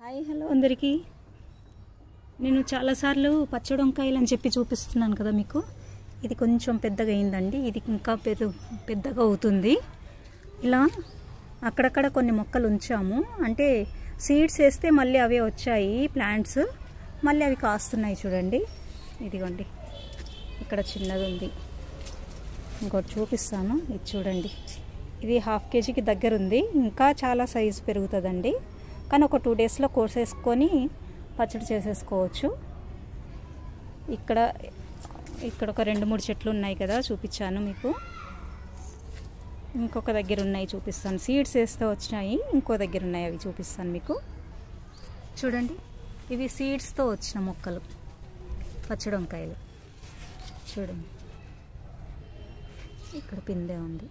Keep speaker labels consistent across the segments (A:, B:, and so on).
A: Hi hello అందరికీ. నేను చాలాసార్లు పచ్చడి వంకాయలు అని చెప్పి చూపిస్తున్నాను కదా మీకు. ఇది కొంచెం పెద్దగా అయిందండి, ఇది ఇంకా పెద్దగా అవుతుంది. ఇలా అక్కడక్కడ కొన్ని మొక్కలు ఉంచాము, అంటే సీడ్స్ వేస్తే మళ్ళీ అవే వచ్చాయి ప్లాంట్స్, మళ్ళీ అవి కాస్తున్నాయి చూడండి. ఇదిగోండి ఇక్కడ చిన్నది ఉంది, ఇంకోటి చూపిస్తాను, ఇది చూడండి. ఇది ½ kgకి దగ్గర ఉంది, ఇంకా చాలా సైజు పెరుగుతుందండి. కానీ ఒక 2 daysలో కోసేసుకొని పచ్చడి చేసేసుకోవచ్చు. ఇక్కడ ఒక 2-3 చెట్లు ఉన్నాయి కదా, చూపించాను మీకు. ఇంకొక దగ్గర ఉన్నాయి చూపిస్తాను, సీడ్స్ వేస్తే వచ్చినాయి. ఇంకో దగ్గర ఉన్నాయి, అవి చూపిస్తాను మీకు. చూడండి, ఇవి సీడ్స్తో వచ్చిన మొక్కలు పచ్చడి వంకాయలు. చూడండి ఇక్కడ పిందె ఉంది.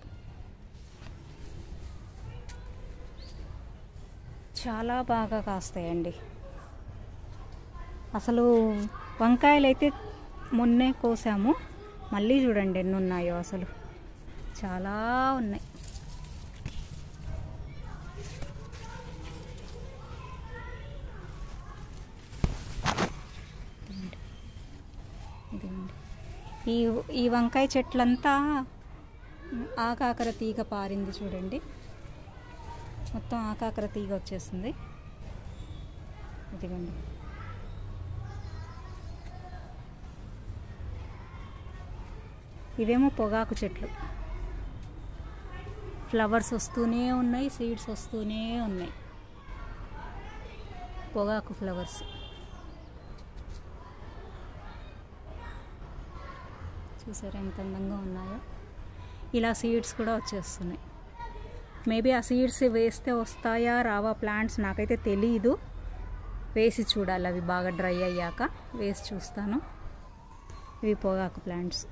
A: చాలా బాగా కాస్తాయండి. అసలు వంకాయలు అయితే మొన్నే కోసాము, మళ్ళీ చూడండి ఎన్ని ఉన్నాయో, అసలు చాలా ఉన్నాయి. ఈ వంకాయ చెట్లంతా ఆకాకర తీగ పారింది చూడండి, మొత్తం ఆకాకర తీగ వచ్చేస్తుంది. ఇదిగోండి, ఇవేమో పొగాకు చెట్లు. ఫ్లవర్స్ వస్తూనే ఉన్నాయి, సీడ్స్ వస్తూనే ఉన్నాయి. పొగాకు ఫ్లవర్స్ చూసారా ఎంత అందంగా ఉన్నాయో. ఇలా సీడ్స్ కూడా వచ్చేస్తున్నాయి. మేబీ ఆ సీడ్స్ వేస్తే వస్తాయా రావా ప్లాంట్స్ నాకైతే తెలీదు, వేసి చూడాలి. అవి బాగా డ్రై అయ్యాక వేసి చూస్తాను. ఇవి పొగాకు ప్లాంట్స్.